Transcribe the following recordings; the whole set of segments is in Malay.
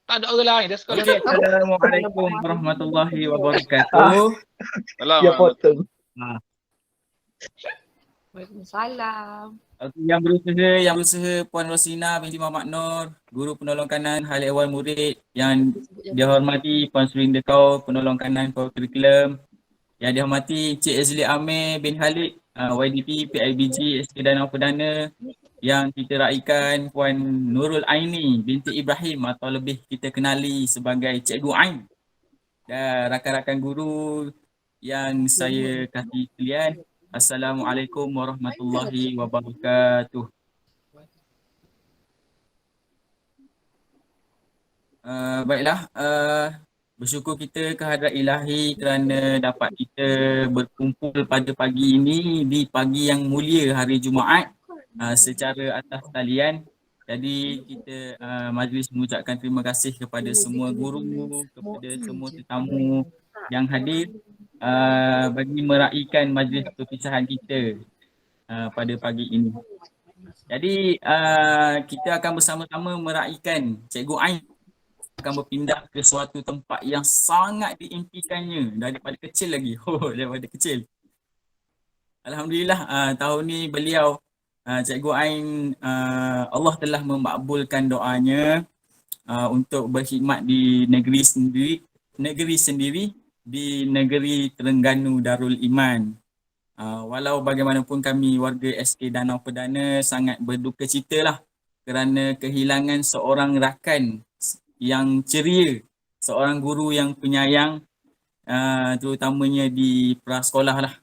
Tak ada orang lain dah sekolah. Okey, Assalamualaikum warahmatullahi wabarakatuh. Salam. Dia potong. Waalaikumsalam. Okay, yang berusaha Puan Rosina binti Muhammad Nur, Guru Penolong Kanan Hal Ehwal Murid, yang dihormati Puan Surinda Kau, Penolong Kanan Kurikulum, yang dihormati Encik Azli Amir bin Khalid, YDP PIBG SK Danau Perdana, yang kita raikan Puan Nurul Aini binti Ibrahim atau lebih kita kenali sebagai Cikgu Ain, dan rakan-rakan guru yang saya kasih sekalian. Assalamualaikum warahmatullahi wabarakatuh. Baiklah, bersyukur kita kehadrat Ilahi kerana dapat kita berkumpul pada pagi ini di pagi yang mulia hari Jumaat secara atas talian. Jadi kita majlis mengucapkan terima kasih kepada semua guru, kepada semua tetamu yang hadir bagi meraihkan majlis perpisahan kita pada pagi ini. Jadi kita akan bersama-sama meraihkan Cikgu Ain akan berpindah ke suatu tempat yang sangat diimpikannya daripada kecil lagi. Daripada kecil. Alhamdulillah tahun ni beliau Cikgu Ain Allah telah memakbulkan doanya untuk berkhidmat di negeri sendiri di negeri Terengganu Darul Iman. Walau bagaimanapun kami warga SK Danau Perdana sangat berduka cita lah kerana kehilangan seorang rakan yang ceria, seorang guru yang penyayang, terutamanya di prasekolah lah.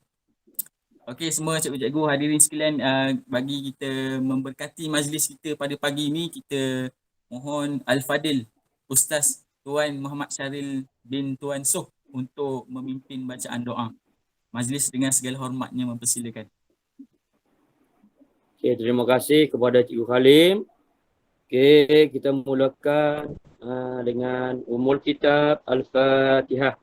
Okey, semua cikgu-cikgu hadirin sekalian, bagi kita memberkati majlis kita pada pagi ini, kita mohon Al-Fadil Ustaz Tuan Muhammad Syaril bin Tuan Soh untuk memimpin bacaan doa. Majlis dengan segala hormatnya mempersilakan. Okey, terima kasih kepada Cikgu Khalim. Okey, kita mulakan dengan umul kitab Al-Fatihah.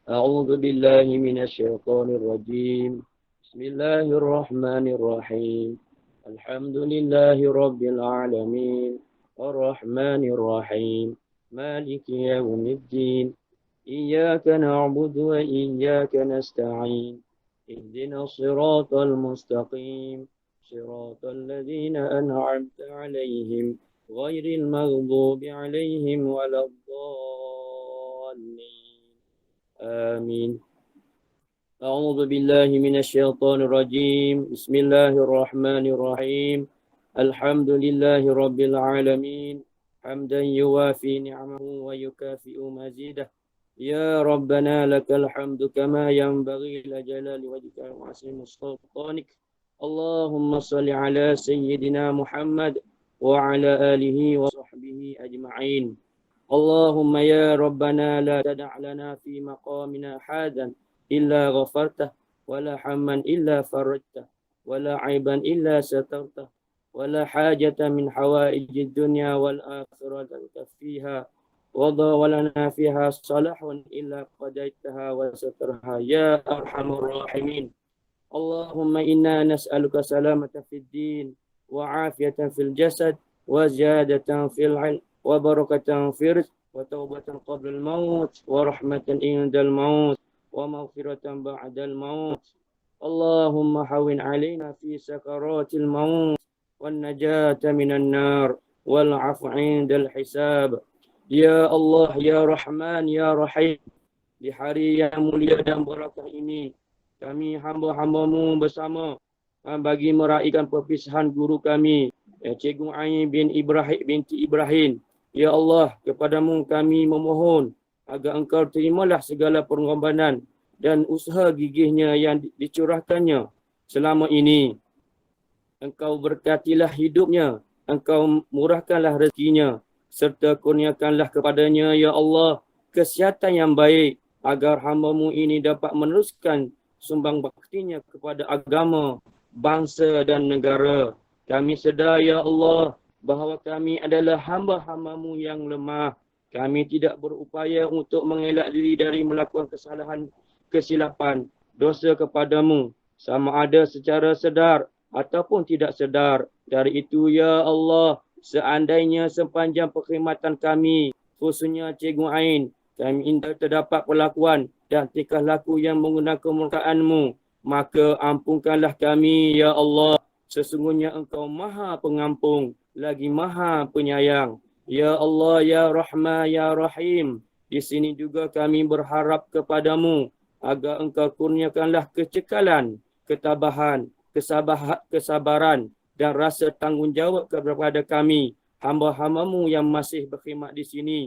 A'udzu billahi minasyaitonir rajim. Bismillahirrahmanirrahim. Alhamdulillahi rabbil alamin. Arrahmanir rahim. Maliki yaumiddin. إياك نعبد وإياك نستعين اهدنا الصراط المستقيم صراط الذين أنعمت عليهم غير المغضوب عليهم ولا الضالين آمين. أعوذ بالله من الشيطان الرجيم. بسم الله الرحمن الرحيم. الحمد لله رب العالمين حمدا يوافي نعمه ويكافئ مزيده. يا ربنا لك الحمد كما ينبغي لجلال وجهك وعظيم سلطانك. اللهم صل على سيدنا محمد وعلى آله وصحبه أجمعين. اللهم يا ربنا لا تدع لنا في مقامنا حاجا إلا غفرته ولا هما إلا فرجته ولا عيبا إلا سترته ولا حاجة من حوائج الدنيا والآخرة لك فيها وضى ولنا فيها صلاح إلا قضيتها وسترها يا أرحم الراحمين. اللهم إنا نسألك سلامة في الدين وعافية في الجسد وزيادة في العلم وبركة في الرزق وتوبة قبل الموت ورحمة عند الموت ومغفرة بعد الموت. اللهم هون علينا في سكرات الموت والنجاة من النار والعفو عند الحساب. Ya Allah, Ya Rahman, Ya Rahim. Di hari yang mulia dan barakah ini, kami hamba-hambamu bersama bagi meraihkan perpisahan guru kami, Cikgu Ain binti Ibrahim. Ya Allah, kepadamu kami memohon agar engkau terimalah segala pengorbanan dan usaha gigihnya yang dicurahkannya selama ini. Engkau berkatilah hidupnya, engkau murahkanlah rezekinya, serta kurniakanlah kepadanya, Ya Allah, kesihatan yang baik agar hamba-Mu ini dapat meneruskan sumbang baktinya kepada agama, bangsa dan negara. Kami sedar, Ya Allah, bahawa kami adalah hamba-hamba-Mu yang lemah. Kami tidak berupaya untuk mengelak diri dari melakukan kesalahan, kesilapan, dosa kepadamu, sama ada secara sedar ataupun tidak sedar. Dari itu, Ya Allah, seandainya sepanjang perkhidmatan kami khususnya Cikgu Ain. Kami minta terdapat perlakuan dan tingkah laku yang menggunakan kemurkaan-Mu. Maka ampunkanlah kami, Ya Allah. Sesungguhnya Engkau Maha Pengampun, lagi Maha Penyayang. Ya Allah, Ya Rahman, Ya Rahim. Di sini juga kami berharap kepadamu agar Engkau kurniakanlah kecekalan, ketabahan, kesabaran dan rasa tanggungjawab kepada kami, hamba-hamba-Mu yang masih berkhidmat di sini,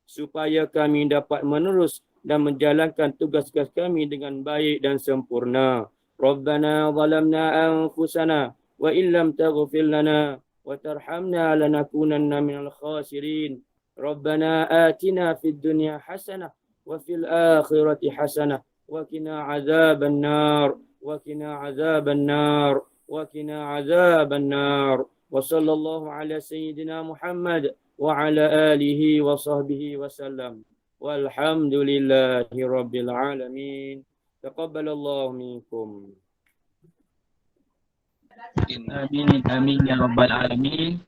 supaya kami dapat menerus dan menjalankan tugas-tugas kami dengan baik dan sempurna. Rabbana zalamna anfusana wa illam taghfir lana wa tarhamna lanakunanna minal khasirin. Rabbana atina fid dunya hasanah wa fil akhirati hasanah wa qina azaban nar wa qina azaban nar wa qina azaban nar. Wa sallallahu ala sayyidina Muhammad wa ala alihi wa sahbihi wa sallam. Walhamdulillahi rabbil alamin. Taqabbalallahu minkum. Amin, amin ya rabbal alamin.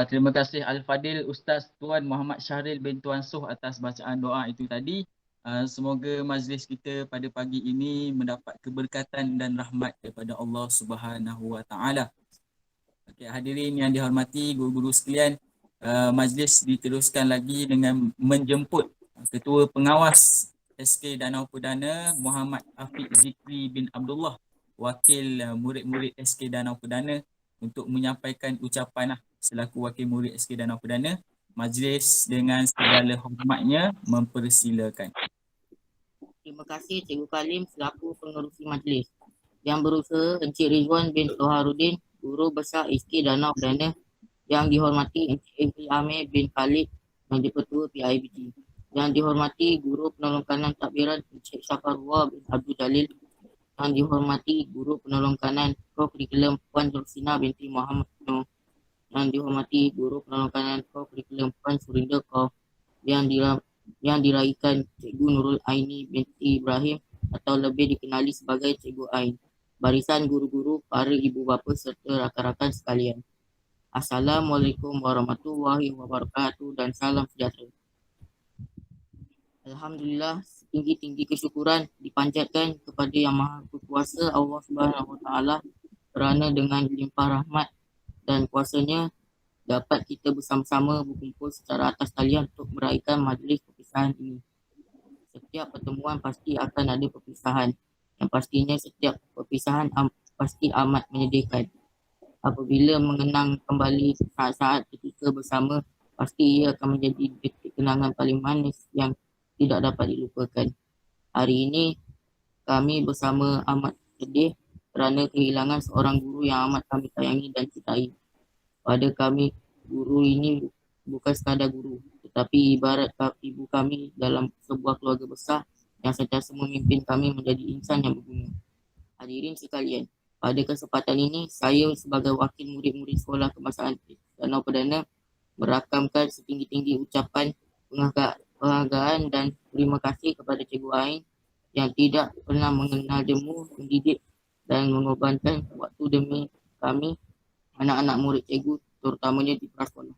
Terima kasih Al-Fadil Ustaz Tuan Muhammad Syahril bin Tuan Suh atas bacaan doa itu tadi. Semoga majlis kita pada pagi ini mendapat keberkatan dan rahmat daripada Allah Subhanahu Wa Taala. Okay, hadirin yang dihormati guru-guru sekalian, majlis diteruskan lagi dengan menjemput Ketua Pengawas SK Danau Perdana Muhammad Afiq Zikri bin Abdullah, wakil murid-murid SK Danau Perdana, untuk menyampaikan ucapan selaku wakil murid SK Danau Perdana. Majlis dengan segala hormatnya mempersilakan. Terima kasih Cikgu Kalim selaku pengerusi majlis. Yang berusaha Encik Rizwan bin Toharuddin, Guru Besar SK Danau Perdana. Yang dihormati Encik Ifri Amir bin Khalid, Majlis Ketua PIBG. Yang dihormati Guru Penolong Kanan Takbiran Encik Safarullah bin Abdul Jalil. Yang dihormati Guru Penolong Kanan Pro-Kurikulum Puan Jursina binti Muhammad Nur. Yang dihormati Guru Penolong Kanan Pro-Kurikulum Puan Surinda Kau. Yang diraihkan Cikgu Nurul Aini binti Ibrahim atau lebih dikenali sebagai Cikgu Ain. Barisan guru-guru, para ibu bapa serta rakan-rakan sekalian. Assalamualaikum warahmatullahi wabarakatuh dan salam sejahtera. Alhamdulillah, setinggi-tinggi kesyukuran dipanjatkan kepada Yang Maha Berkuasa Allah Subhanahu Wa Taala kerana dengan limpah rahmat dan kuasanya dapat kita bersama-sama berkumpul secara atas talian untuk meraihkan majlis perpisahan ini. Setiap pertemuan pasti akan ada perpisahan. Yang pastinya setiap perpisahan pasti amat menyedihkan. Apabila mengenang kembali saat-saat ketika bersama, pasti ia akan menjadi kenangan paling manis yang tidak dapat dilupakan. Hari ini kami bersama amat sedih kerana kehilangan seorang guru yang amat kami sayangi dan cintai. Pada kami, guru ini bukan sekadar guru, tetapi ibarat ibu kami dalam sebuah keluarga besar yang sentiasa memimpin kami menjadi insan yang berguna. Hadirin sekalian, pada kesempatan ini, saya sebagai wakil murid-murid Sekolah Kebangsaan Danau Perdana merakamkan setinggi-tinggi ucapan penghargaan dan terima kasih kepada Cikgu Ain yang tidak pernah mengenal jemu, mendidik dan mengorbankan waktu demi kami, anak-anak murid cikgu, terutamanya di prasekolah.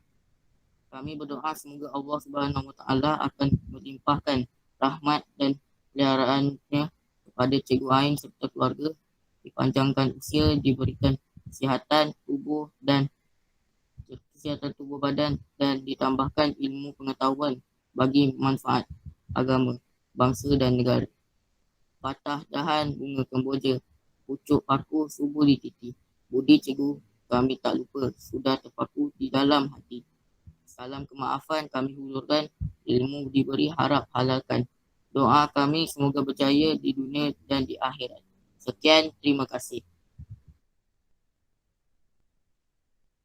Kami berdoa semoga Allah Subhanahu Wa Taala akan melimpahkan rahmat dan peliharaannya kepada Cikgu Ain serta keluarga, dipanjangkan usia, diberikan kesihatan tubuh badan dan ditambahkan ilmu pengetahuan bagi manfaat agama, bangsa dan negara. Patah dahan bunga kemboja, pucuk paku subuh di titi. Budi cikgu kami tak lupa, sudah terpaku di dalam hati. Salam kemaafan kami hulurkan, ilmu diberi harap halalkan. Doa kami semoga berjaya di dunia dan di akhirat. Sekian, terima kasih.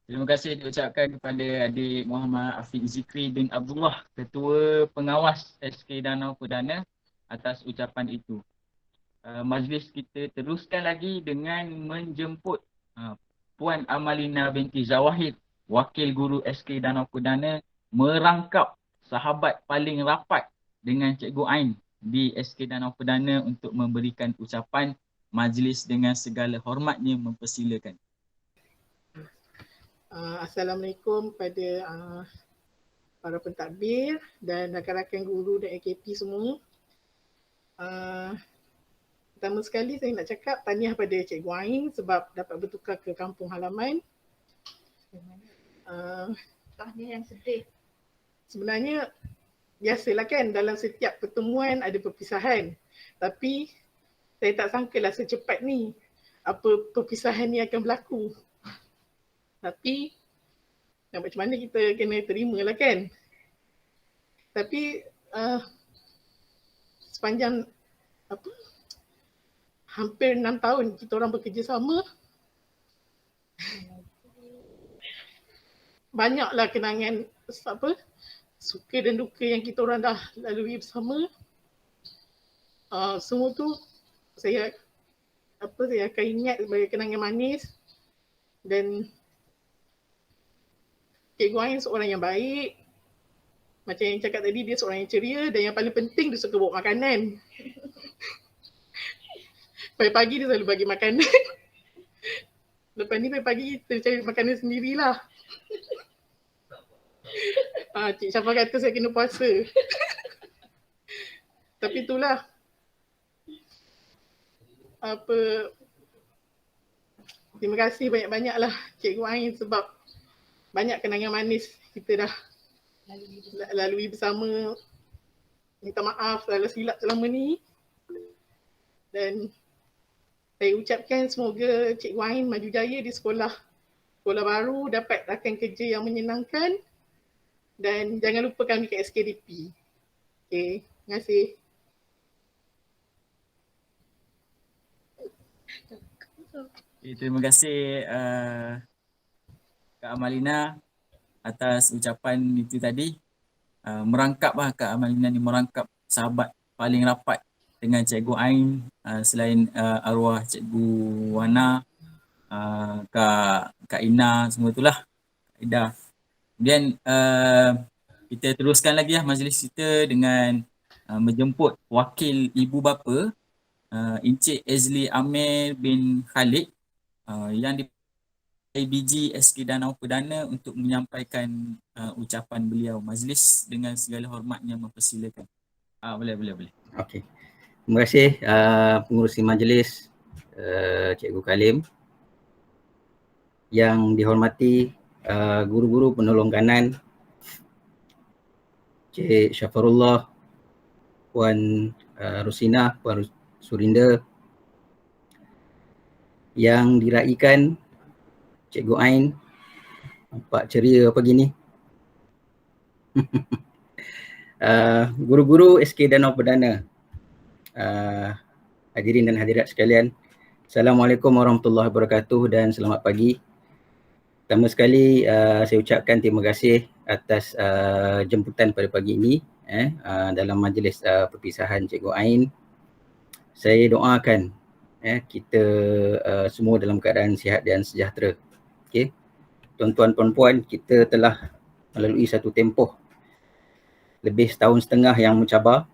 Terima kasih diucapkan kepada adik Muhammad Afiq Zikri bin Abdullah, Ketua Pengawas SK Danau Perdana, atas ucapan itu. Majlis kita teruskan lagi dengan menjemput Puan Amalina binti Zawahid, Wakil Guru SK Danau Perdana, merangkap sahabat paling rapat dengan Cikgu Ain di SK Danau Perdana untuk memberikan ucapan. Majlis dengan segala hormatnya mempersilakan. Assalamualaikum pada para pentadbir dan rakan-rakan guru dan AKP semua. Pertama sekali saya nak cakap tahniah pada Cikgu Ain sebab dapat bertukar ke kampung halaman. Tahniah yang sedih. Sebenarnya biasalah kan dalam setiap pertemuan ada perpisahan. Tapi saya tak sangkalah secepat ni apa perpisahan ni akan berlaku. Tapi macam mana kita kena terima lah kan. Tapi sepanjang hampir 6 tahun kita orang bekerjasama, banyaklah kenangan suka dan duka yang kita orang dah lalui bersama. Semua tu saya akan ingat sebagai kenangan manis. Dan Cikgu Ain seorang yang baik. Macam yang cakap tadi, dia seorang yang ceria dan yang paling penting dia suka bawa makanan. Pagi-pagi dia selalu bagi makanan. Lepas ni pagi-pagi kita cari makanan sendirilah. Cik Syafa kata saya kena puasa. Tapi itulah. Terima kasih banyak-banyaklah Cikgu Ain sebab banyak kenangan manis kita dah lalui bersama. Minta maaf kalau silap selama ni. Dan saya ucapkan semoga Cikgu Ain maju jaya di sekolah baru, dapat rakan kerja yang menyenangkan dan jangan lupa kami ke SKDP. Okay, terima kasih. Terima kasih Kak Amalina atas ucapan itu tadi. Merangkaplah Kak Amalina ni, merangkap sahabat paling rapat dengan Cikgu Ain, selain arwah Cikgu Wana, Kak Ina, semua itulah, Kak Ida. Kemudian kita teruskan lagi lah majlis kita dengan menjemput wakil ibu bapa Encik Ezli Amir bin Khalid yang di ABG SK Danau Perdana untuk menyampaikan ucapan beliau. Majlis dengan segala hormatnya mempersilakan. Boleh. Okey. Terima kasih pengurusi majlis, Cikgu Kalim. Yang dihormati guru-guru penolong kanan, Cik Syafarullah, Puan Rosina, Puan Surinda. Yang diraikan Cikgu Ain, nampak ceria pagi ni. Guru-guru SK Danau Perdana, hadirin dan hadirat sekalian, Assalamualaikum warahmatullahi wabarakatuh dan selamat pagi. Pertama sekali saya ucapkan terima kasih atas jemputan pada pagi ini dalam majlis perpisahan Cikgu Ain. Saya doakan kita semua dalam keadaan sihat dan sejahtera. Okay. Tuan-tuan puan-puan, kita telah melalui satu tempoh lebih setahun setengah yang mencabar.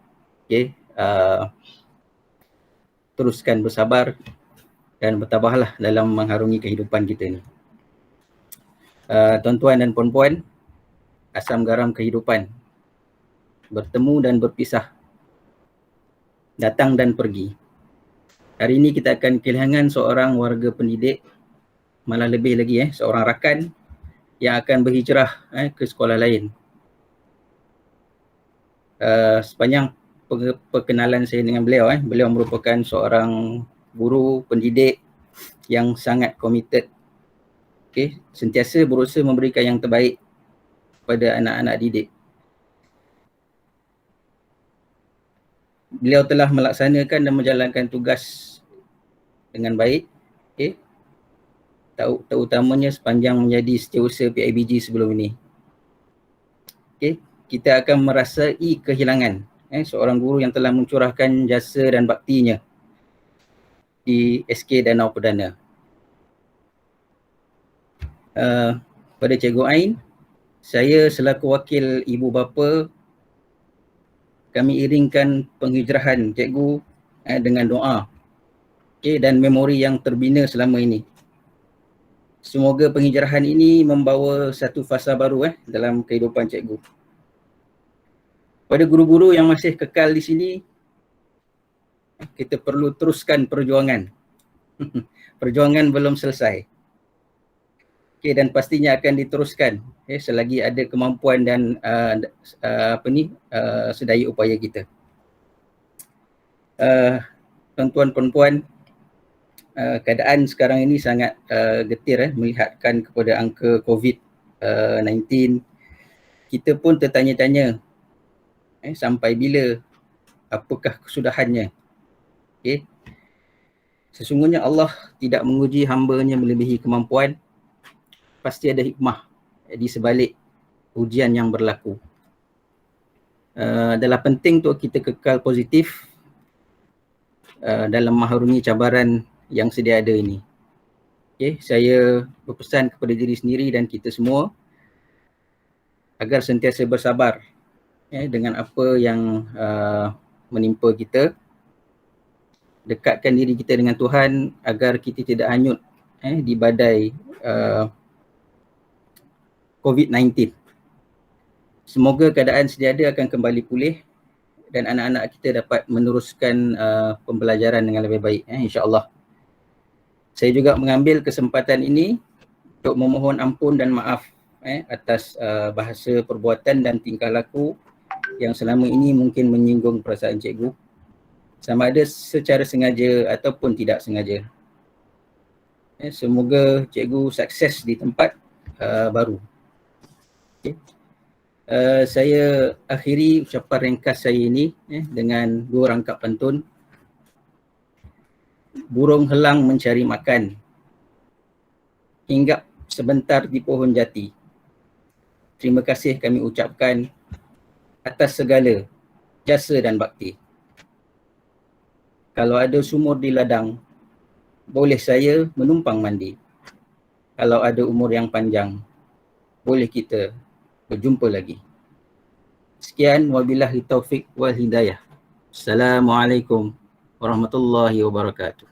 Okay. Teruskan bersabar dan bertabahlah dalam mengharungi kehidupan kita ni. Tuan-tuan dan puan-puan, asam garam kehidupan, bertemu dan berpisah, datang dan pergi. Hari ini kita akan kehilangan seorang warga pendidik, malah lebih lagi seorang rakan yang akan berhijrah ke sekolah lain. Sepanjang perkenalan saya dengan beliau, beliau merupakan seorang guru pendidik yang sangat committed. Okay, sentiasa berusaha memberikan yang terbaik pada anak-anak didik. Beliau telah melaksanakan dan menjalankan tugas dengan baik, okay, terutamanya sepanjang menjadi setiausaha PIBG sebelum ini. Okay, kita akan merasai kehilangan seorang guru yang telah mencurahkan jasa dan baktinya di SK Danau Perdana. Pada Cikgu Ain, saya selaku wakil ibu bapa, kami iringkan penghijrahan cikgu dengan doa, okay, dan memori yang terbina selama ini. Semoga penghijrahan ini membawa satu fasa baru dalam kehidupan cikgu. Pada guru-guru yang masih kekal di sini, kita perlu teruskan perjuangan. Perjuangan belum selesai. Okay, dan pastinya akan diteruskan selagi ada kemampuan dan sedaya upaya kita. Tuan-tuan perempuan, keadaan sekarang ini sangat getir melihatkan kepada angka COVID-19. Kita pun tertanya-tanya sampai bila, apakah kesudahannya. Okay. Sesungguhnya Allah tidak menguji hamba-Nya melebihi kemampuan. Pasti ada hikmah di sebalik ujian yang berlaku. Adalah penting untuk kita kekal positif dalam mahrumi cabaran yang sedia ada ini. Okay, saya berpesan kepada diri sendiri dan kita semua agar sentiasa bersabar dengan apa yang menimpa kita. Dekatkan diri kita dengan Tuhan agar kita tidak hanyut di badai COVID-19. Semoga keadaan sedia ada akan kembali pulih dan anak-anak kita dapat meneruskan pembelajaran dengan lebih baik, insya-Allah. Saya juga mengambil kesempatan ini untuk memohon ampun dan maaf atas bahasa, perbuatan dan tingkah laku yang selama ini mungkin menyinggung perasaan cikgu, sama ada secara sengaja ataupun tidak sengaja. Semoga cikgu sukses di tempat baru. Okay. Saya akhiri ucapan ringkas saya ini dengan 2 rangkap pantun. Burung helang mencari makan, hinggap sebentar di pohon jati. Terima kasih kami ucapkan atas segala jasa dan bakti. Kalau ada sumur di ladang, boleh saya menumpang mandi. Kalau ada umur yang panjang, boleh kita berjumpa lagi. Sekian, wabillahi taufik wal hidayah. Assalamualaikum warahmatullahi wabarakatuh.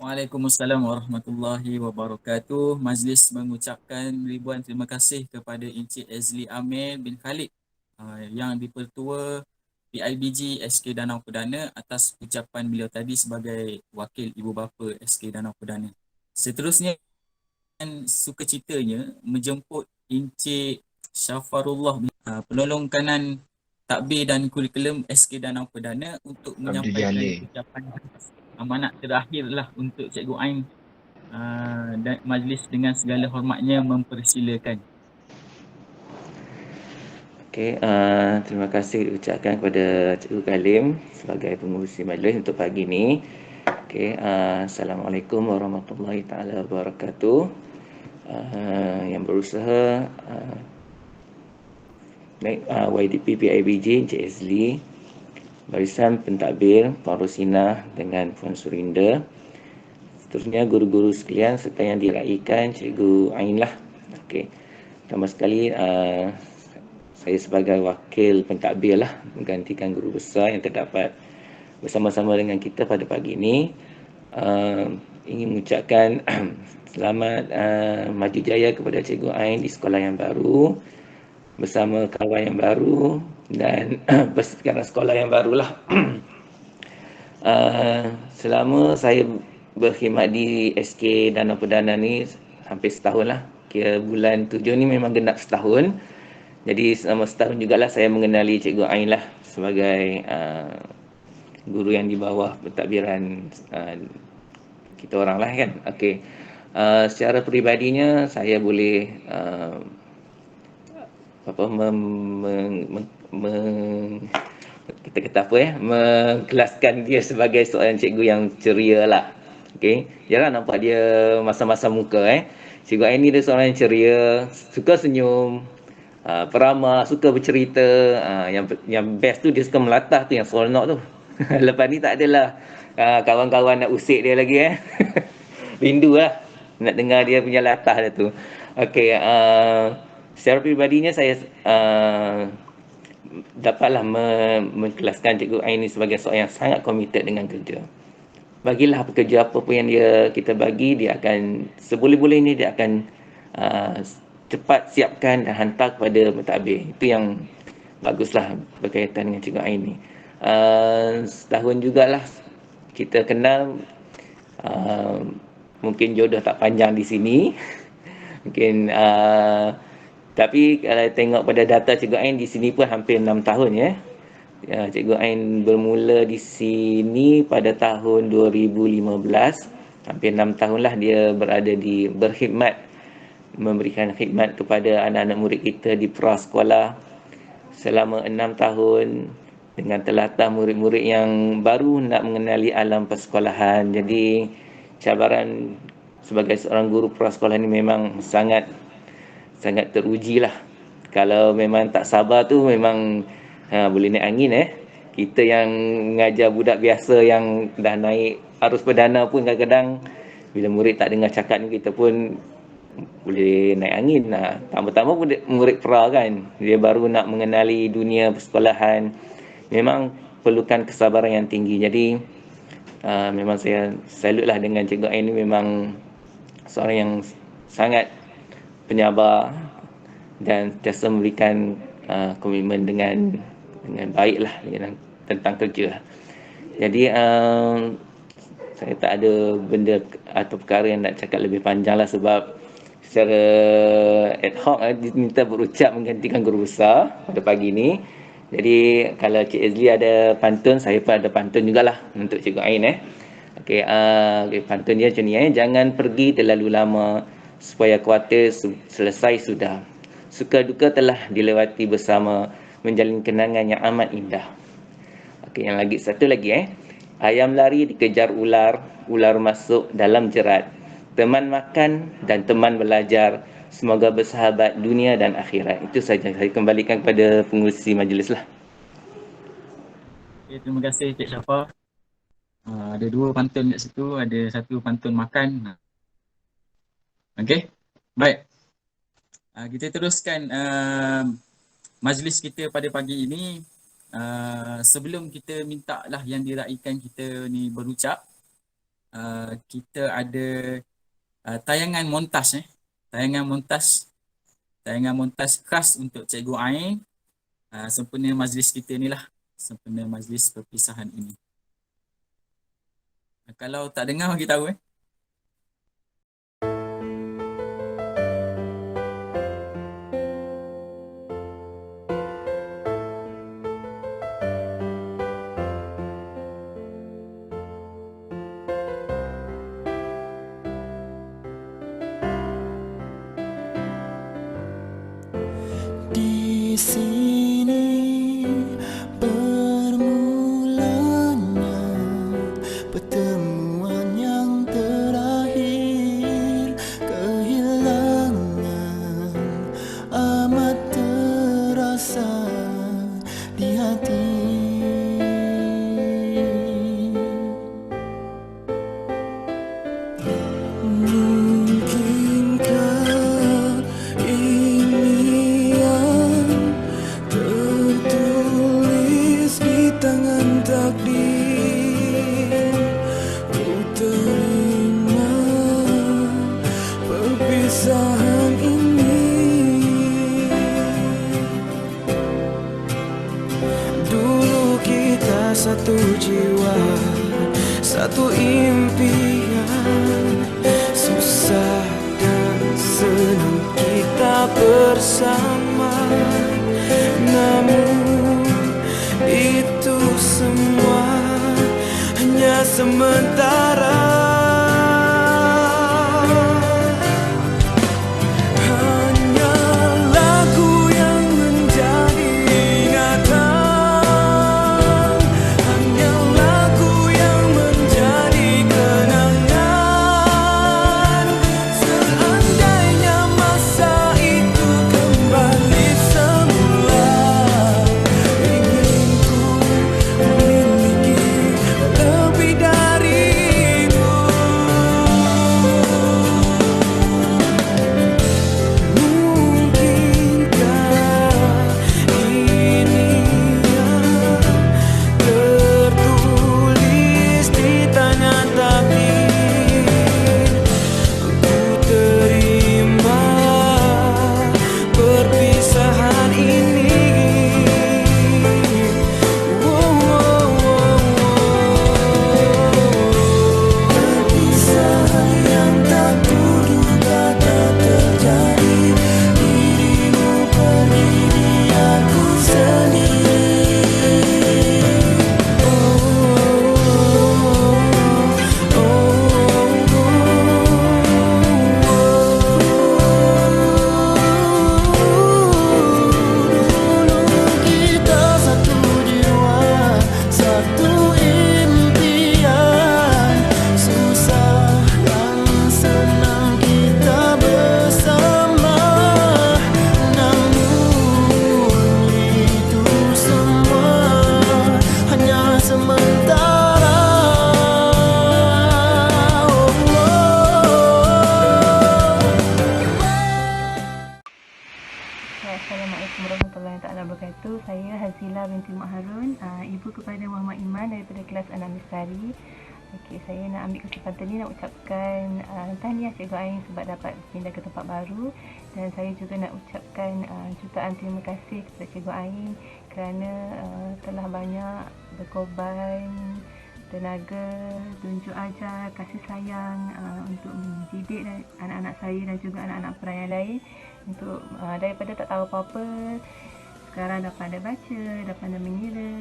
Waalaikumsalam warahmatullahi wabarakatuh. Majlis mengucapkan ribuan terima kasih kepada Encik Azli Amir bin Khalid yang dipertua PIBG SK Danau Perdana atas ucapan beliau tadi sebagai wakil ibu bapa SK Danau Perdana. Seterusnya, sukacitanya menjemput Encik Syafarullah, penolong kanan takbir dan kurikulum SK Danau Perdana untuk menyampaikan ucapan amanat terakhirlah untuk Cikgu Ain, dan majlis dengan segala hormatnya mempersilakan. Okey, terima kasih diucapkan kepada Cikgu Kalim sebagai pengurusi majlis untuk pagi ini. Okey, Assalamualaikum warahmatullahi taala wabarakatuh. Yang berusaha YDP PIBG Encik Azli, barisan pentadbir Puan Rosina dengan Puan Surinda. Seterusnya guru-guru sekalian serta yang diraikan Cikgu Ain lah. Okey. Pertama sekali saya sebagai wakil pentadbir lah menggantikan guru besar yang terdapat bersama-sama dengan kita pada pagi ini. Ingin mengucapkan selamat maju jaya kepada Cikgu Ain di sekolah yang baru bersama kawan yang baru dan persekitaran sekolah yang barulah. Selama saya berkhidmat di SK Danau Perdana ni hampir setahun lah. Kira bulan 7 ni memang genap setahun. Jadi selama setahun jugalah saya mengenali Cikgu Ain lah sebagai guru yang di bawah pentadbiran kita orang lah kan. Okey. Secara peribadinya saya boleh kita kata apa mengkelaskan dia sebagai seorang cikgu yang ceria lah. Okey, jarang nampak dia masa-masa muka Cikgu Ain ni dia seorang yang ceria, suka senyum, peramah, suka bercerita. Yang best tu dia suka melatah tu, yang seronok tu. Lepas ni tak adalah kawan-kawan nak usik dia lagi rindu lah nak dengar dia punya latah dia tu. Okey, secara peribadinya saya dapatlah mengkelaskan Cikgu Ain ni sebagai seorang yang sangat komited dengan kerja. Bagilah kerja apa pun yang kita bagi, dia akan seboleh-bolehnya dia akan cepat siapkan dan hantar kepada mentadbir. Itu yang baguslah berkaitan dengan Cikgu Ain ni. Setahun jugalah kita kenal, mungkin jodoh tak panjang di sini. Mungkin tapi kalau tengok pada data Cikgu Ain di sini pun hampir 6 tahun ya. Cikgu Ain bermula di sini pada tahun 2015. Hampir 6 tahunlah dia berkhidmat, memberikan khidmat kepada anak-anak murid kita di prasekolah selama 6 tahun dengan telatah murid-murid yang baru nak mengenali alam persekolahan. Jadi cabaran sebagai seorang guru prasekolah ni memang sangat teruji lah. Kalau memang tak sabar tu memang boleh naik angin Kita yang mengajar budak biasa yang dah naik arus perdana pun kadang-kadang bila murid tak dengar cakap ni kita pun boleh naik angin. Tambah-tambah murid pra kan, dia baru nak mengenali dunia persekolahan, memang perlukan kesabaran yang tinggi. Jadi memang saya salut lah dengan Cikgu Ain ni, memang seorang yang sangat penyabar dan sentiasa memberikan komitmen dengan baik lah tentang kerja. Jadi saya tak ada benda atau perkara yang nak cakap lebih panjang lah, sebab secara ad hoc diminta berucap menggantikan guru besar pada pagi ni. Jadi kalau Cik Azli ada pantun, saya pun ada pantun jugalah untuk Cikgu Ain Okey, pantun dia macam ni Jangan pergi terlalu lama supaya khawatir selesai sudah. Suka duka telah dilewati bersama, menjalin kenangan yang amat indah. Okey, yang lagi satu lagi Ayam lari dikejar ular, ular masuk dalam jerat. Teman makan dan teman belajar, semoga bersahabat dunia dan akhirat. Itu saja, saya kembalikan kepada pengurusi majlis lah. Okay, terima kasih Cik Syafa. Ada 2 pantun kat situ, ada 1 pantun makan. Okey, baik. Kita teruskan majlis kita pada pagi ini. Sebelum kita minta lah yang diraikan kita ni berucap, kita ada tayangan montas tayangan montas khas untuk Cikgu Ain sempena majlis kita ni lah, sempena majlis perpisahan ini. Kalau tak dengar bagi tahu Di sini bermulanya pertemuan yang terakhir. Kehilangan amat terasa di hati. Mungkinkah ini yang tertulis di tangan takdir? Ku terima perpisahan ini. Dulu kita satu jiwa, satu impian, susah dan senang kita bersama. Namun itu semua hanya sementara. Hanya lagu yang menjadi ingatan, hanya lagu yang menjadi kenangan. Seandainya masa itu kembali semula, ingin ku memiliki lebih darimu. Assalamualaikum warahmatullahi wabarakatuh. Saya Hazila binti Mak Harun, ibu kepada Muhammad Iman daripada kelas 6 Mistari. Okey, saya nak ambil kesempatan ni nak ucapkan tahniah Cikgu Ain sebab dapat pindah ke tempat baru, dan saya juga nak ucapkan jutaan terima kasih kepada Cikgu Ain kerana telah banyak berkorban tenaga, tunjuk ajar, kasih sayang untuk mendidik anak-anak saya dan juga anak-anak perayan lain. Untuk daripada tak tahu apa-apa, sekarang dah pandai baca, dah pandai mengira,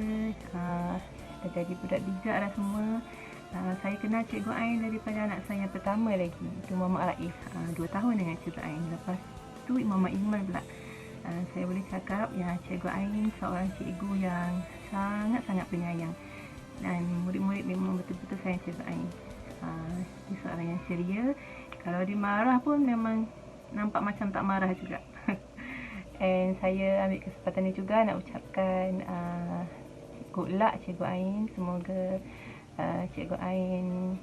dah jadi budak bijak dah semua. Saya kenal Cikgu Ain daripada anak saya yang pertama lagi, itu Muhammad Raif, 2 tahun dengan Cikgu Ain. Lepas tu Muhammad Iman pula. Saya boleh cakap yang Cikgu Ain seorang cikgu yang sangat-sangat penyayang, dan murid-murid memang betul-betul sayang Cikgu Ain. Dia seorang yang ceria, kalau dia marah pun memang nampak macam tak marah juga. And saya ambil kesempatan ni juga nak ucapkan good luck Cikgu Ain. Semoga Cikgu Ain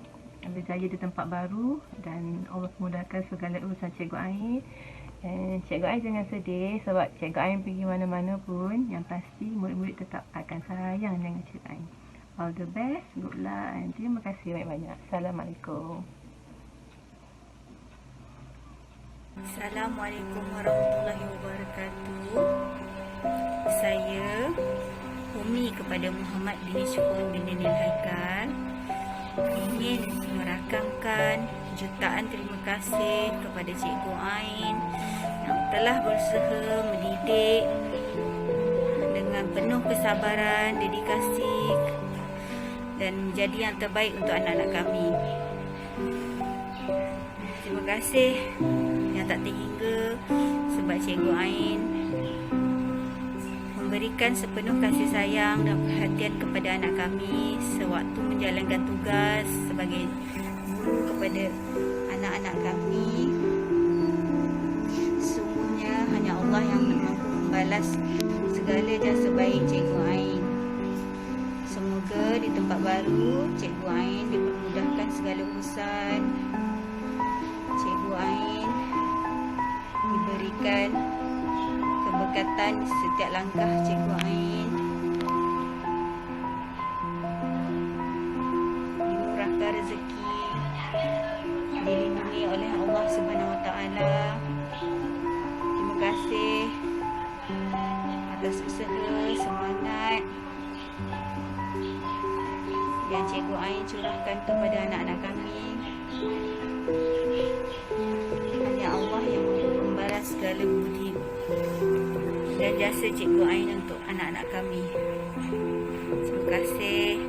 berjaya di tempat baru dan Allah mudahkan segala urusan Cikgu Ain. And Cikgu Ain jangan sedih sebab Cikgu Ain pergi mana-mana pun, yang pasti murid-murid tetap akan sayang dengan Cikgu Ain. All the best, good luck, and terima kasih banyak-banyak. Assalamualaikum. Assalamualaikum warahmatullahi wabarakatuh. Saya Umi kepada Muhammad bin Syukur bin Daniel Haikal ingin merakamkan jutaan terima kasih kepada Cikgu Ain yang telah berusaha mendidik dengan penuh kesabaran, dedikasi dan menjadi yang terbaik untuk anak-anak kami. Terima kasih yang tak terhingga sebab Cikgu Ain memberikan sepenuh kasih sayang dan perhatian kepada anak kami sewaktu menjalankan tugas sebagai guru kepada anak-anak kami. Sesungguhnya hanya Allah yang mampu membalas segala jasa baik Cikgu Ain. Semoga di tempat baru Cikgu Ain dipermudahkan segala urusan. Cikgu Ain diberikan keberkatan di setiap langkah Cikgu Ain, dimurahkan rezeki, dilindungi oleh Allah Subhanahu Wa Taala. Terima kasih atas usaha, semangat yang Cikgu Ain curahkan kepada anak-anak kami. Hanya Allah yang mampu membalas segala budi dan jasa Cikgu Ain untuk anak-anak kami. Terima kasih.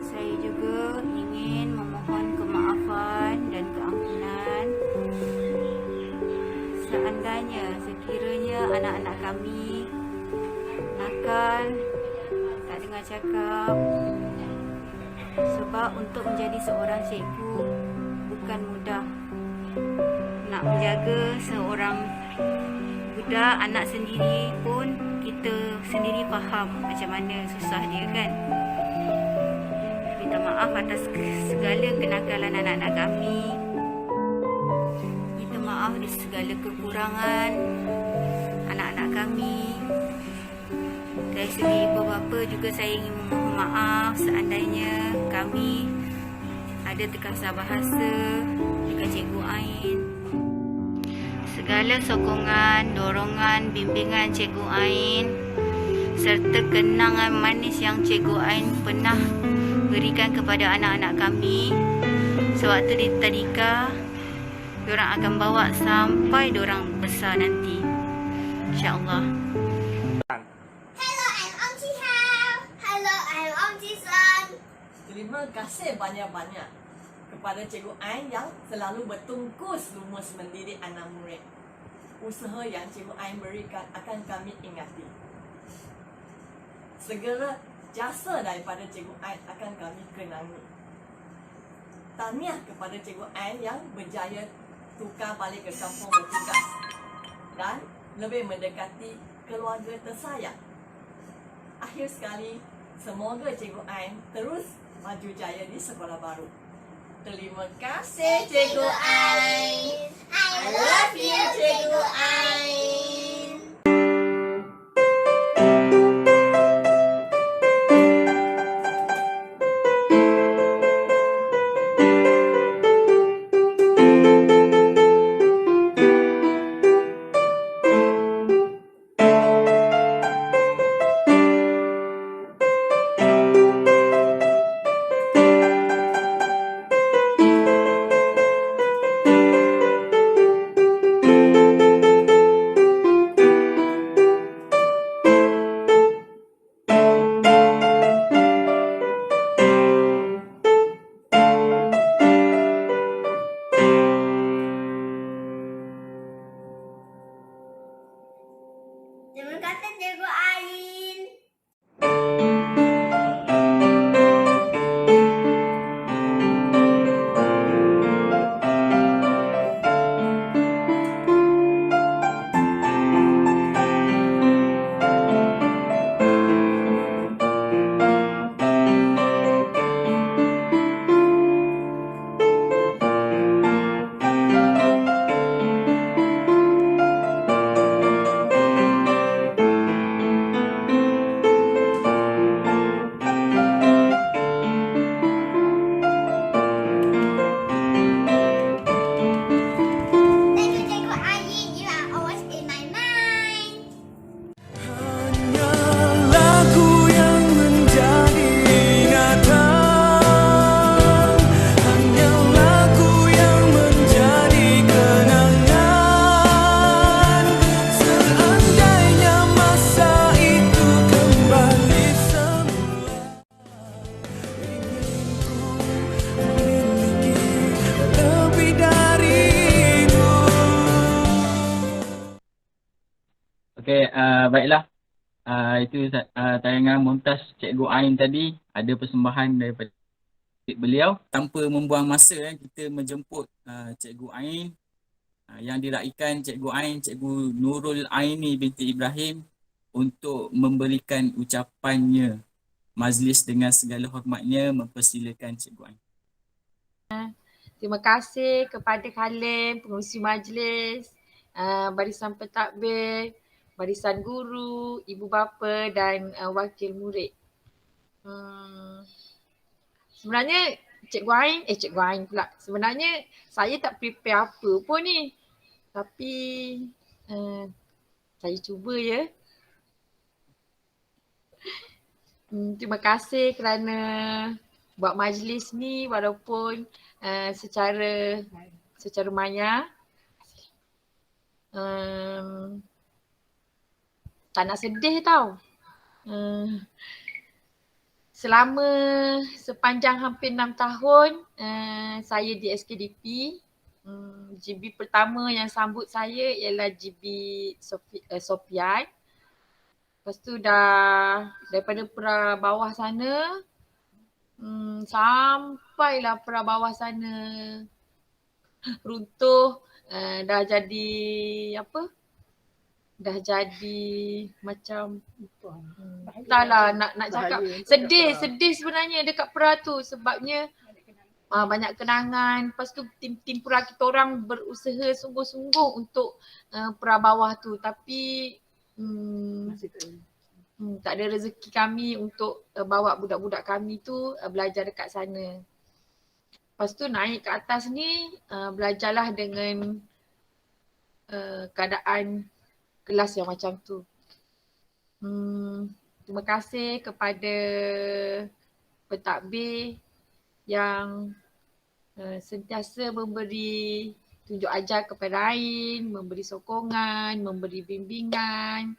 Saya juga ingin memohon kemaafan dan keampunan seandainya sekiranya anak-anak kami nakal, tak dengar cakap. Sebab untuk menjadi seorang cikgu bukan mudah. Nak menjaga seorang budak, anak sendiri pun kita sendiri faham macam mana susah dia kan. Minta maaf atas segala kenakalan anak-anak kami. Minta maaf di segala kekurangan anak-anak kami. Dari segi ibu bapa juga saya ingin memohon maaf seandainya kami ada terkasar bahasa dengan Cikgu Ain. Segala sokongan, dorongan, bimbingan Cikgu Ain serta kenangan manis yang Cikgu Ain pernah berikan kepada anak-anak kami sewaktu di tadika, diorang akan bawa sampai diorang besar nanti, insya-Allah. Terima kasih banyak-banyak kepada Cikgu Ain yang selalu bertungkus lumus mendidik anak murid. Usaha yang Cikgu Ain berikan akan kami ingati. Segala jasa daripada Cikgu Ain akan kami kenangi. Tahniah kepada Cikgu Ain yang berjaya tukar balik ke kampung bertugas dan lebih mendekati keluarga tersayang. Akhir sekali, semoga Cikgu Ain terus maju jaya di sekolah baru. Terima kasih Cikgu Ain. I love you. Okey, baiklah. Itu tayangan Mumtaz Cikgu Ain tadi. Ada persembahan daripada beliau. Tanpa membuang masa, kita menjemput Cikgu Ain yang diraikan Cikgu Ain, Cikgu Nurul Aini binti Ibrahim untuk memberikan ucapannya. Majlis dengan segala hormatnya mempersilakan Cikgu Ain. Terima kasih kepada kalian pengurusi majlis, barisan pentadbir, barisan guru, ibu bapa dan wakil murid. Sebenarnya Cikgu Ain pula. Sebenarnya saya tak prepare apa pun ni. Tapi saya cuba ya. Terima kasih kerana buat majlis ni walaupun secara maya. Tak nak sedih tau. Selama sepanjang hampir 6 tahun saya di SKDP. GB pertama yang sambut saya ialah GB Sofian. Lepas tu dah daripada pra bawah sana sampailah pra bawah sana runtuh, dah jadi apa? Dah jadi macam entahlah nak cakap sedih sebenarnya dekat pra tu sebabnya banyak kenangan. Lepas tu tim pra kita orang berusaha sungguh-sungguh untuk pra bawah tu tapi tak ada rezeki kami untuk bawa budak-budak kami tu belajar dekat sana. Lepas tu naik ke atas ni belajarlah dengan keadaan kelas yang macam tu. Terima kasih kepada pentadbir yang sentiasa memberi tunjuk ajar kepada Ain, memberi sokongan, memberi bimbingan.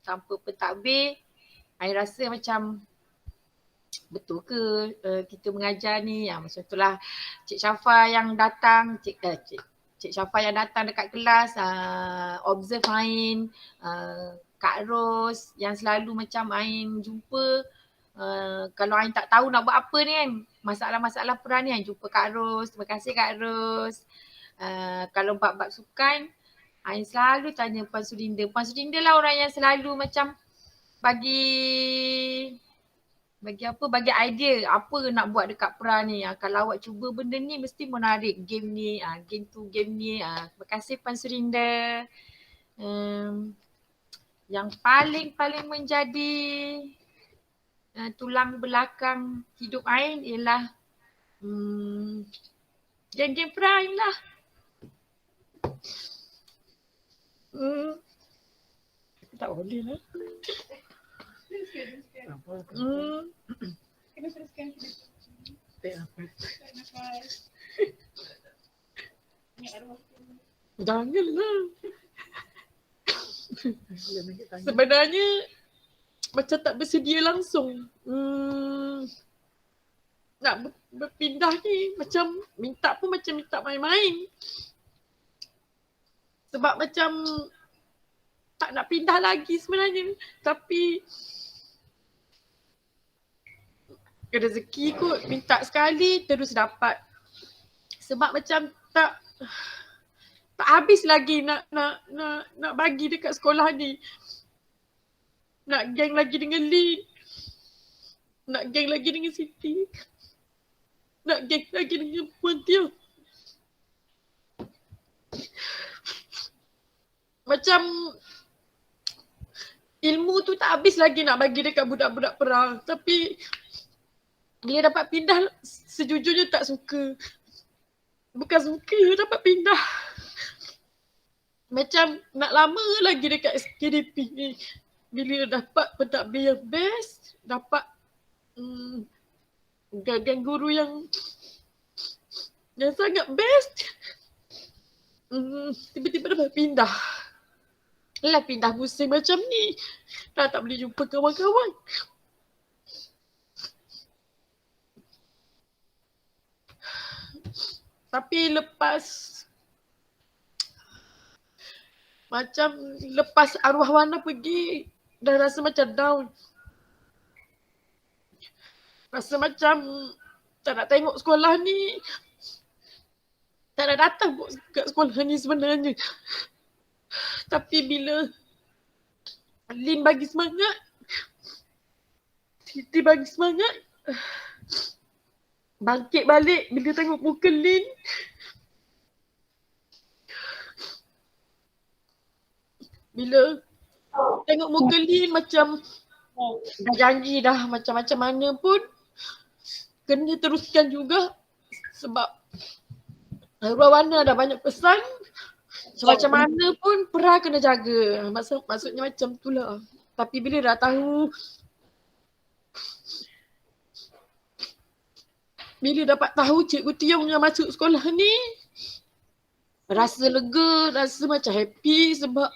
Tanpa pentadbir, Ain rasa macam betul ke kita mengajar ni? Macam itulah Cik Syafa yang datang, Cik Syafa yang datang dekat kelas, observe Ain, Kak Ros yang selalu macam Ain jumpa. Kalau Ain tak tahu nak buat apa ni kan, masalah-masalah pra ni Ain jumpa Kak Ros. Terima kasih Kak Ros. Kalau bab-bab sukan, Ain selalu tanya Puan Surinda. Puan Surinda lah orang yang selalu macam bagi idea apa nak buat dekat pra ni. Kalau awak cuba benda ni mesti menarik game ni, game tu, game ni. Terima kasih Puan Surinda. Yang paling menjadi tulang belakang hidup Ain ialah geng-geng pra Ain lah. Tak boleh lah. Kena teruskan. Janganlah. Sebenarnya macam tak bersedia langsung. Nak berpindah ni macam minta pun macam minta main-main. Sebab macam tak nak pindah lagi sebenarnya. Tapi rezeki kot, minta sekali terus dapat. Sebab macam tak habis lagi nak bagi dekat sekolah ni. Nak geng lagi dengan Lin. Nak geng lagi dengan Siti. Nak geng lagi dengan Puan Tia. Macam ilmu tu tak habis lagi nak bagi dekat budak-budak perang. Tapi bila dapat pindah sejujurnya tak suka. Bukan suka, dapat pindah. Macam nak lama lagi dekat SKDP ni. Bila dapat pentadbir yang best, dapat geng guru yang sangat best. Tiba-tiba dapat pindah. Lah pindah musim macam ni. Dah tak boleh jumpa kawan-kawan. Tapi lepas macam lepas arwah Wana pergi dah rasa macam down. Rasa macam tak nak tengok sekolah ni. Tak nak datang pun kat sekolah ni sebenarnya. Tapi bila Lin bagi semangat, Siti bagi semangat, bangkit balik bila tengok muka Lin. Bila tengok muka Lin macam dah janji dah macam-macam mana pun kena teruskan juga sebab arwah Wana dah banyak pesan macam mana pun Pra kena jaga. Maksudnya macam tu lah. Tapi bila dah tahu, bila dapat tahu Cikgu Tiong yang masuk sekolah ni, rasa lega, rasa macam happy sebab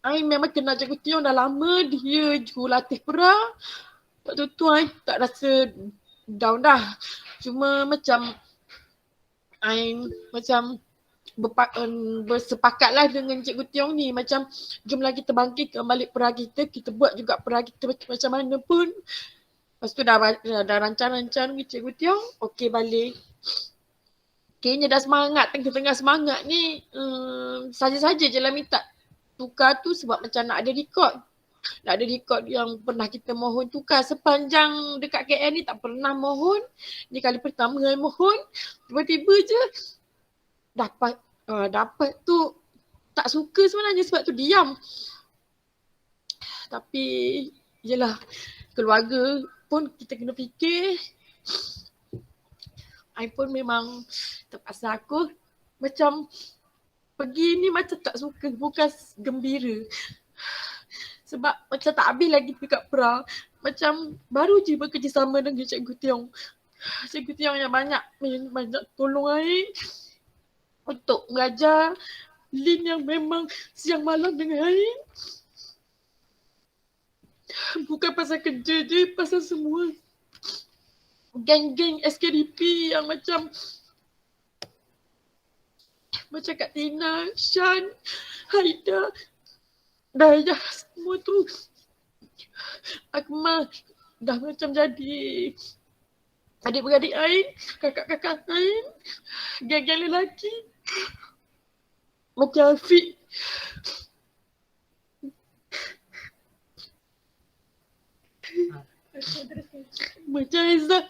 I memang kenal Cikgu Tiong dah lama. Dia jurulatih Pra. Waktu tu I tak rasa down dah. Cuma macam I macam bersepakat lah dengan Cikgu Tiong ni. Macam jomlah kita bangkitkan balik Pra kita. Kita buat juga Pra kita macam mana pun. Lepas tu dah rancang-rancang dengan Cikgu Tiong. Okey balik. Kayaknya dah semangat. Tengah-tengah semangat ni. Saja-saja je lah minta tukar tu sebab macam nak ada record. Nak ada record yang pernah kita mohon tukar. Sepanjang dekat KL ni tak pernah mohon. Ni kali pertama saya mohon. Tiba-tiba je dapat tu tak suka sebenarnya sebab tu diam. Tapi yelah, keluarga pun kita kena fikir. I pun memang terpaksa aku macam pergi ni macam tak suka, bukan gembira. Sebab macam tak habis lagi dekat Pra. Macam baru je bekerjasama dengan Cikgu Tiong. Cikgu Tiong yang banyak tolong I untuk mengajar Lin yang memang siang malam dengan I. Bukan pasal kerja je, pasal semua geng-geng SKDP yang macam Kak Tina, Shan, Haida, Dayah, semua tu Akmal dah macam jadi adik-beradik Ain, kakak-kakak Ain, geng-geng lelaki. Macam Afiq. Macam Izzat.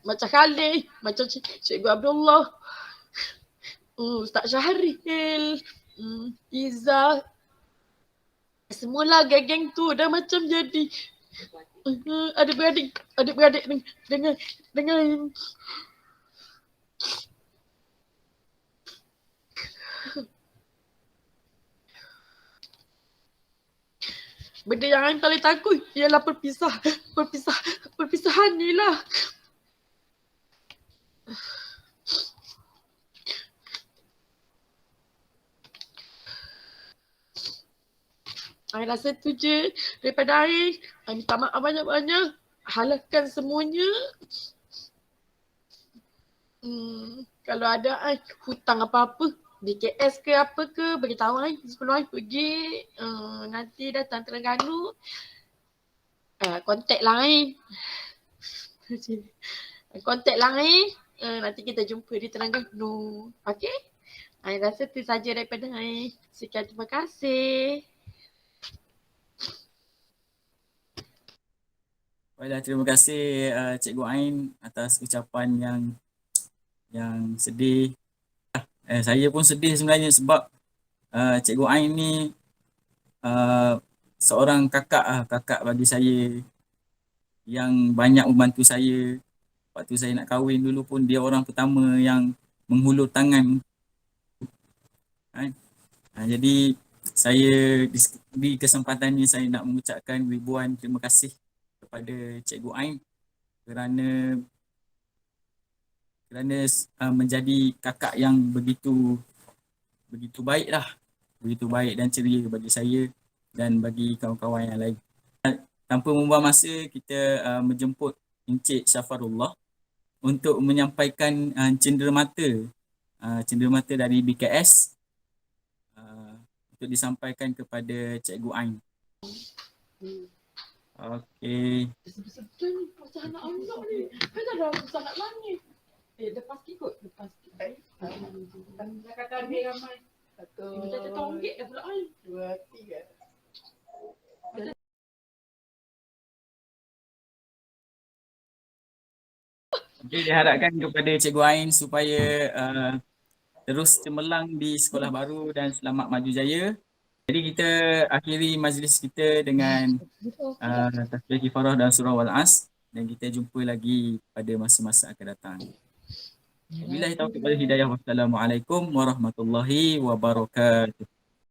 Macam Khalid, macam Cikgu Abdullah, Ustaz Syahril, Izzah. Semualah geng-geng tu dah macam jadi adik-beradik dengan benda yang I paling takut ialah perpisahan ni lah. I rasa tu je daripada I minta maaf banyak-banyak. Halalkan semuanya. Kalau ada I hutang apa-apa, BKS ke apa ke, beritahu I sebelum I pergi. Nanti datang Terengganu, kontak lah I. Kontak lah I. Nanti kita jumpa di Terengganu. Okay? I rasa tu saja daripada I. Sekian, terima kasih. Baiklah, terima kasih Cikgu Ain atas ucapan yang sedih. Saya pun sedih sebenarnya sebab Cikgu Ain ni seorang kakak bagi saya yang banyak membantu saya. Waktu saya nak kahwin dulu pun dia orang pertama yang menghulur tangan. Jadi saya di kesempatan ini saya nak mengucapkan ribuan terima kasih kepada Cikgu Ain kerana menjadi kakak yang begitu baik lah, begitu baik dan ceria bagi saya dan bagi kawan-kawan yang lain. tanpa membuang masa, kita menjemput Encik Syafarullah untuk menyampaikan cenderamata dari BKS untuk disampaikan kepada Cikgu Ain. Okey. Sedih ni pasal anak-anak ni. Kan dah besar nak nangis. Lepas ikut. Dah kata ambil ramai. Macam tonggek dah pula ai. 2, 3. Okey, diharapkan kepada Cikgu Ain supaya terus cemerlang di sekolah baru dan selamat maju jaya. Jadi kita akhiri majlis kita dengan tasbih kifarah dan surah Wal-As, dan kita jumpa lagi pada masa-masa akan datang. Wabillahi taufiq wal hidayah. Wassalamualaikum warahmatullahi wabarakatuh.